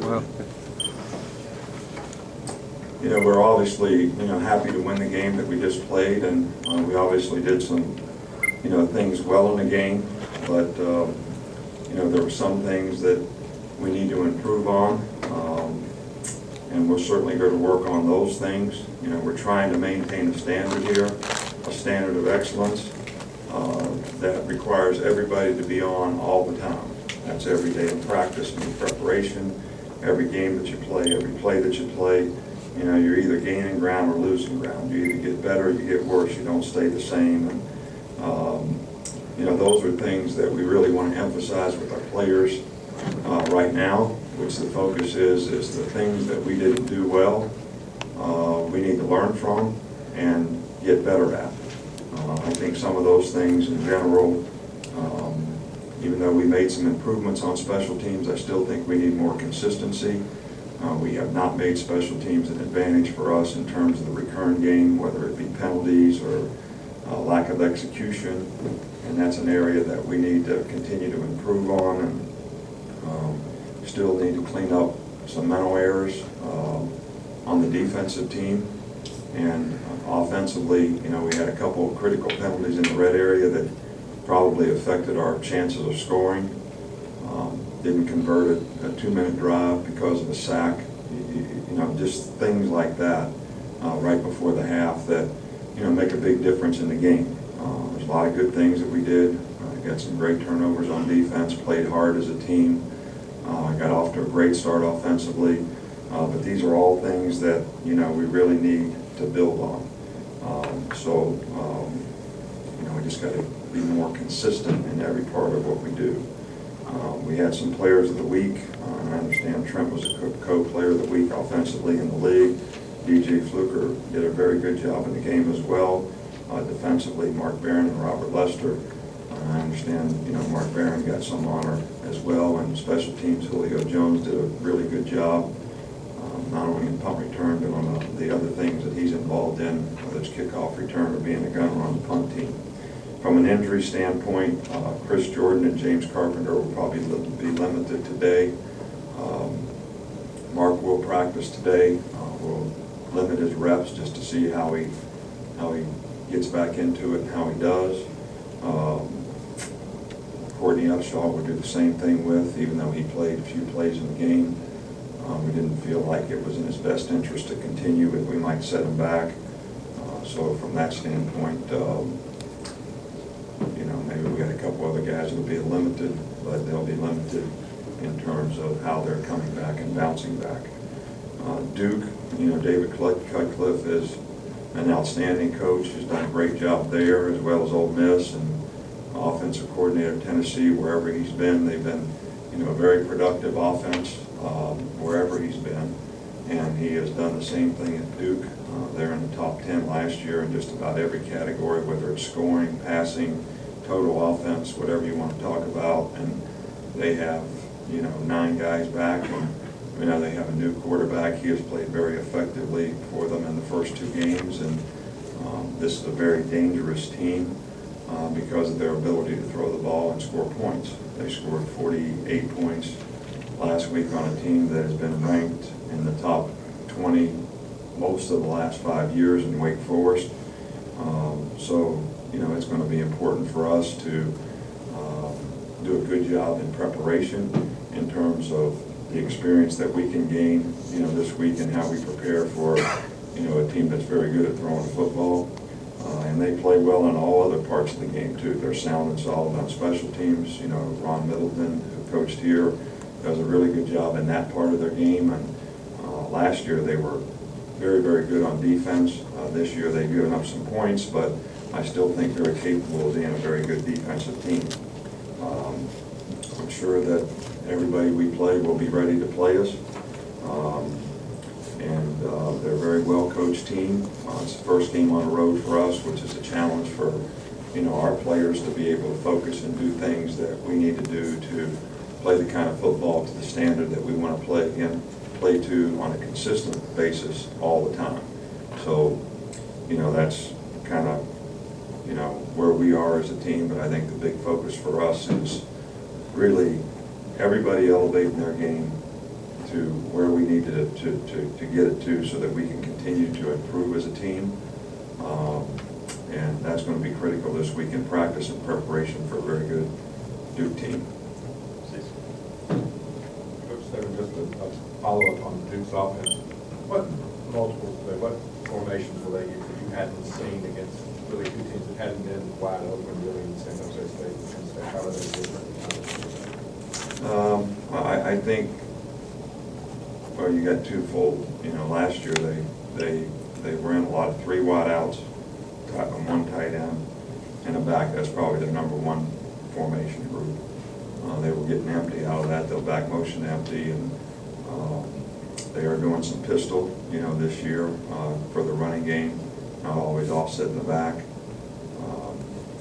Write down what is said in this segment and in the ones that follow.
Well, you know, we're obviously, happy to win the game that we just played, and we obviously did some, things well in the game, but, there were some things that we need to improve on, and we're certainly going to work on those things. We're trying to maintain a standard here, a standard of excellence that requires everybody to be on all the time. That's every day in practice and in preparation, every game that you play, every play that you play. You're either gaining ground or losing ground. You either get better or you get worse. You don't stay the same. And, those are things that we really want to emphasize with our players right now, which the focus is the things that we didn't do well, we need to learn from and get better at. I think some of those things in general, even though we made some improvements on special teams, I still think we need more consistency. We have not made special teams an advantage for us in terms of the recurrent game, whether it be penalties or lack of execution, and that's an area that we need to continue to improve on, and still need to clean up some mental errors on the defensive team. And offensively, we had a couple of critical penalties in the red area that probably affected our chances of scoring. Didn't convert a 2-minute drive because of a sack. Just things like that right before the half that make a big difference in the game. There's a lot of good things that we did. Got some great turnovers on defense. Played hard as a team. Got off to a great start offensively. But these are all things that we really need to build on. We just got to be more consistent in every part of what we do. We had some players of the week. I understand Trent was a co-player of the week offensively in the league. DJ Fluker did a very good job in the game as well. Defensively, Mark Barron and Robert Lester. I understand, Mark Barron got some honor as well. And special teams, Julio Jones did a really good job, not only in punt return, but on the other things that he's involved in, whether it's kickoff return or being a gunner on the punt team. From an injury standpoint, Chris Jordan and James Carpenter will probably be limited today. Mark will practice today. We'll limit his reps just to see how he gets back into it and how he does. Courtney Upshaw we'll do the same thing with, even though he played a few plays in the game. We didn't feel like it was in his best interest to continue, but we might set him back. So from that standpoint, maybe we got a couple other guys that will be limited, but they'll be limited in terms of how they're coming back and bouncing back. Duke, David Cutcliffe is an outstanding coach. He's done a great job there, as well as Ole Miss and offensive coordinator in Tennessee. Wherever he's been, they've been, a very productive offense wherever he's been. And he has done the same thing at Duke. They're in the top 10 last year in just about every category, whether it's scoring, passing, total offense, whatever you want to talk about. And they have, 9 guys back, and they have a new quarterback. He has played very effectively for them in the first 2 games, and this is a very dangerous team because of their ability to throw the ball and score points. They scored 48 points last week on a team that has been ranked in the top 20 most of the last 5 years in Wake Forest. It's going to be important for us to do a good job in preparation in terms of the experience that we can gain, this week, and how we prepare for, a team that's very good at throwing the football. And they play well in all other parts of the game too. They're sound and solid on special teams. Ron Middleton, who coached here, does a really good job in that part of their game. And last year they were very, very good on defense. This year they've given up some points, but I still think they're capable of being a very good defensive team. I'm sure that everybody we play will be ready to play us. They're a very well-coached team. It's the first game on the road for us, which is a challenge for our players to be able to focus and do things that we need to do to play the kind of football to the standard that we want to play to on a consistent basis all the time. So, that's kind of, where we are as a team, but I think the big focus for us is really everybody elevating their game to to where we need to get it to so that we can continue to improve as a team. And that's going to be critical this week in practice and preparation for a very good Duke team. Coach Saban, just a follow-up on Duke's offense. What formations will they use that you hadn't seen against really two teams that hadn't been wide open really in San Jose State? How are they different? I think, well, you got twofold. You know, last year they ran a lot of 3 wide outs, one tight end, and a back. That's probably their #1 formation group. They were getting empty out of that. They'll back motion empty, and they are doing some pistol, you know, this year for the running game. Not always offset in the back.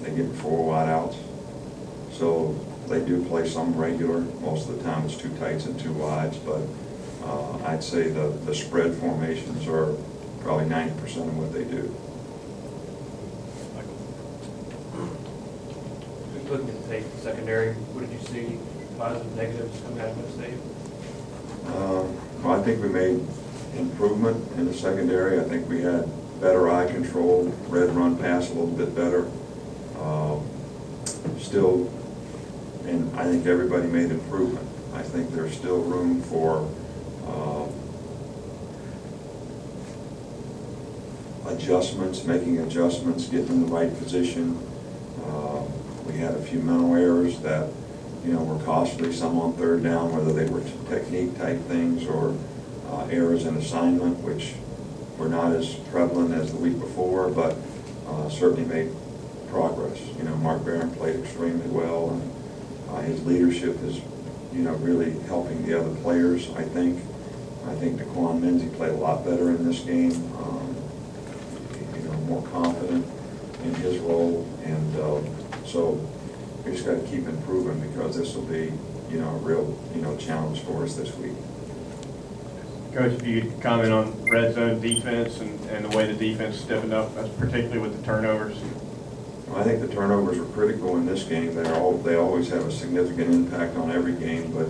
They get 4 wide outs, so they do play some regular. Most of the time it's 2 tights and 2 wides, but I'd say the spread formations are probably 90% of what they do. Just looking at the tape, secondary, what did you see, positive, negatives coming out of that state? Well, I think we made improvement in the secondary. I think we had better eye control, read run pass a little bit better. Still, and I think everybody made improvement. I think there's still room for adjustments, making adjustments, getting in the right position. We had a few mental errors that, you know, were costly, some on 3rd down, whether they were technique type things or errors in assignment, which were not as prevalent as the week before, but certainly made progress. You know, Mark Barron played extremely well, and his leadership is, you know, really helping the other players. I think DeQuan Minzy played a lot better in this game. You know, more confident in his role, and so we just got to keep improving because this will be, you know, a real, you know, challenge for us this week. Coach, if you could comment on red zone defense and the way the defense is stepping up, particularly with the turnovers. Well, I think the turnovers are critical in this game. They always have a significant impact on every game, but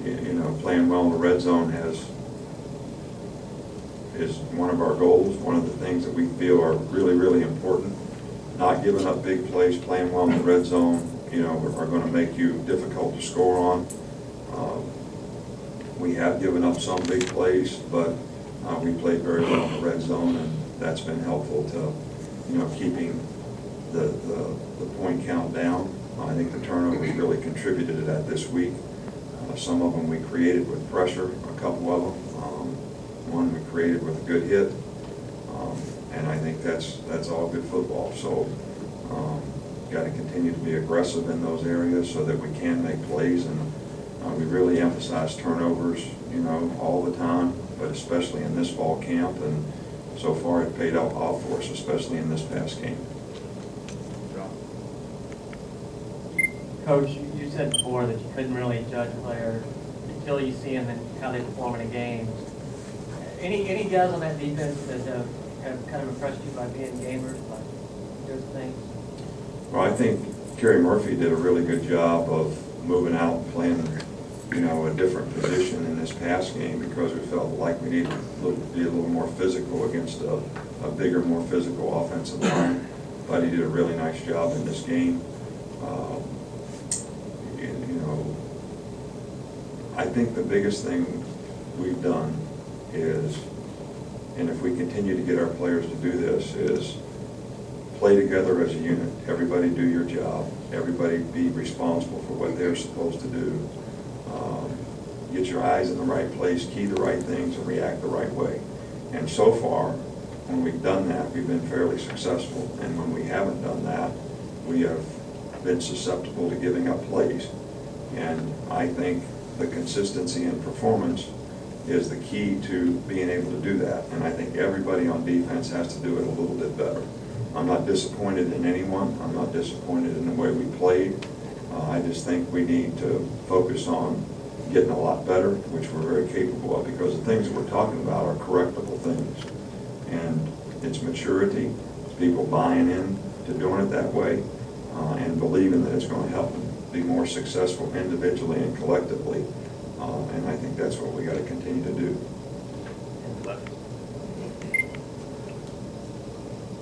you know, playing well in the red zone is one of our goals. One of the things that we feel are really, really important. Not giving up big plays, playing well in the red zone, you know, are going to make you difficult to score on. We have given up some big plays, but we played very well in the red zone, and that's been helpful to, you know, keeping the point count down. I think the turnovers really contributed to that this week. Some of them we created with pressure, a couple of them. One we created with a good hit, and I think that's all good football. So got to continue to be aggressive in those areas so that we can make plays, and we really emphasize turnovers, you know, all the time, but especially in this fall camp, and so far it paid off for us, especially in this past game. Coach, you said before that you couldn't really judge a player until you see them and how they perform in a game. Any guys on that defense that have kind of impressed you by being gamers, by those things? Well, I think Kerry Murphy did a really good job of moving out and playing, you know, a different position in this past game because we felt like we needed to be a little more physical against a bigger, more physical offensive line. But he did a really nice job in this game. You know, I think the biggest thing we've done is, and if we continue to get our players to do this, is play together as a unit. Everybody do your job. Everybody be responsible for what they're supposed to do. Get your eyes in the right place, key the right things, and react the right way. And so far, when we've done that, we've been fairly successful. And when we haven't done that, we have been susceptible to giving up plays. And I think the consistency in performance is the key to being able to do that. And I think everybody on defense has to do it a little bit better. I'm not disappointed in anyone. I'm not disappointed in the way we played. I just think we need to focus on getting a lot better, which we're very capable of, because the things that we're talking about are correctable things. And it's maturity, it's people buying in to doing it that way, and believing that it's going to help them be more successful individually and collectively. And I think that's what we got to continue to do.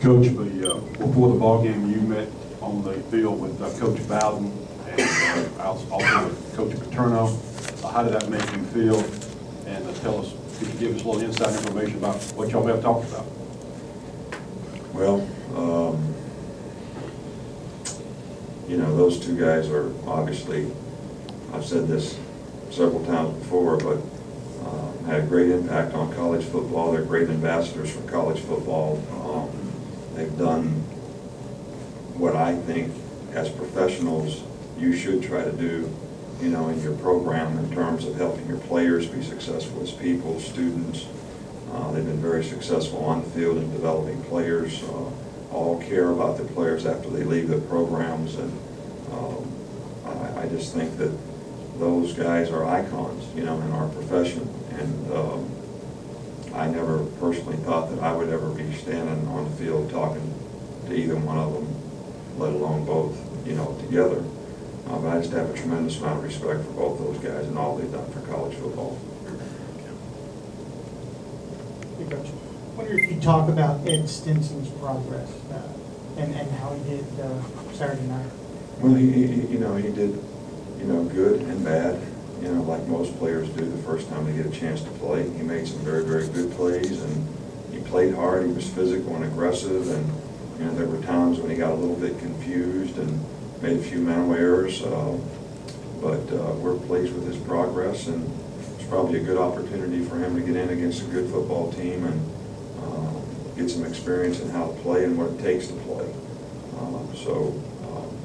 Coach, before the ball game, you met on the field with Coach Bowden and also with Coach Paterno. How did that make you feel? And tell us, could you give us a little inside information about what y'all may have talked about? Well, you know, those two guys are obviously, I've said this several times before, but had a great impact on college football. They're great ambassadors for college football. They've done what I think as professionals you should try to do, you know, in your program in terms of helping your players be successful as people, students. They've been very successful on the field in developing players. All care about their players after they leave the programs, and I just think that those guys are icons, you know, in our profession. And I never personally thought that I would ever be standing on the field talking to either one of them, let alone both, you know, together. But I just have a tremendous amount of respect for both those guys and all they've done for college football. Hey, Coach. I wonder if you talk about Ed Stinson's progress and how he did Saturday night. Well, he did, you know, good and bad. You know, like most players do the first time they get a chance to play. He made some very, very good plays, and he played hard. He was physical and aggressive, and you know, there were times when he got a little bit confused and made a few mental errors. But we're pleased with his progress, and it's probably a good opportunity for him to get in against a good football team and get some experience in how to play and what it takes to play.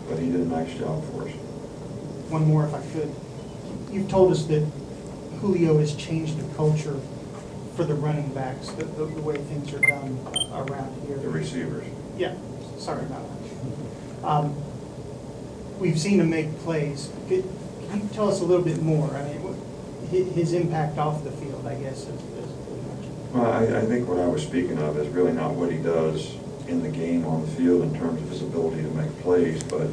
But he did a nice job for us. One more, if I could. You've told us that Julio has changed the culture for the running backs, the way things are done around here. The receivers. Yeah, sorry about that. We've seen him make plays. Can you tell us a little bit more? I mean, his impact off the field, I guess, is Well, I think what I was speaking of is really not what he does in the game on the field in terms of his ability to make plays, but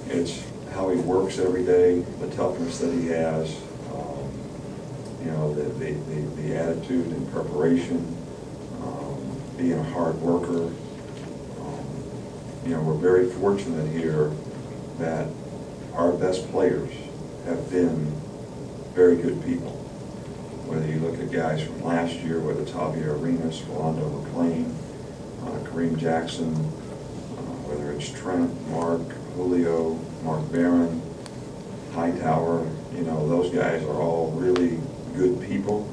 it's how he works every day, the toughness that he has, you know, the attitude and preparation, being a hard worker. You know, we're very fortunate here that our best players have been very good people. Whether you look at guys from last year, whether it's Javier Arenas, Rolando McClain, Kareem Jackson, whether it's Trent, Mark, Julio, Mark Barron, Hightower, you know, those guys are all really good people.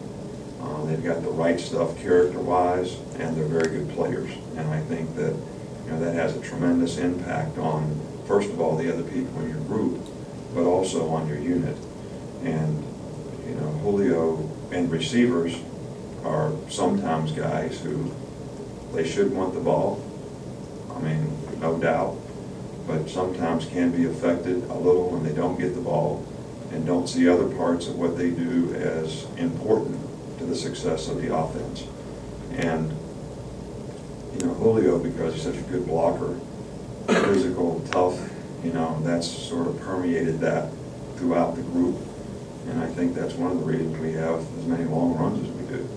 They've got the right stuff character-wise, and they're very good players. And I think that, you know, that has a tremendous impact on, first of all, the other people in your group, but also on your unit. And, you know, Julio and receivers are sometimes guys who they should want the ball. I mean, no doubt. But sometimes can be affected a little when they don't get the ball and don't see other parts of what they do as important to the success of the offense. And, you know, Julio, because he's such a good blocker, physical, tough, you know, that's sort of permeated that throughout the group. And I think that's one of the reasons we have as many long runs as we do.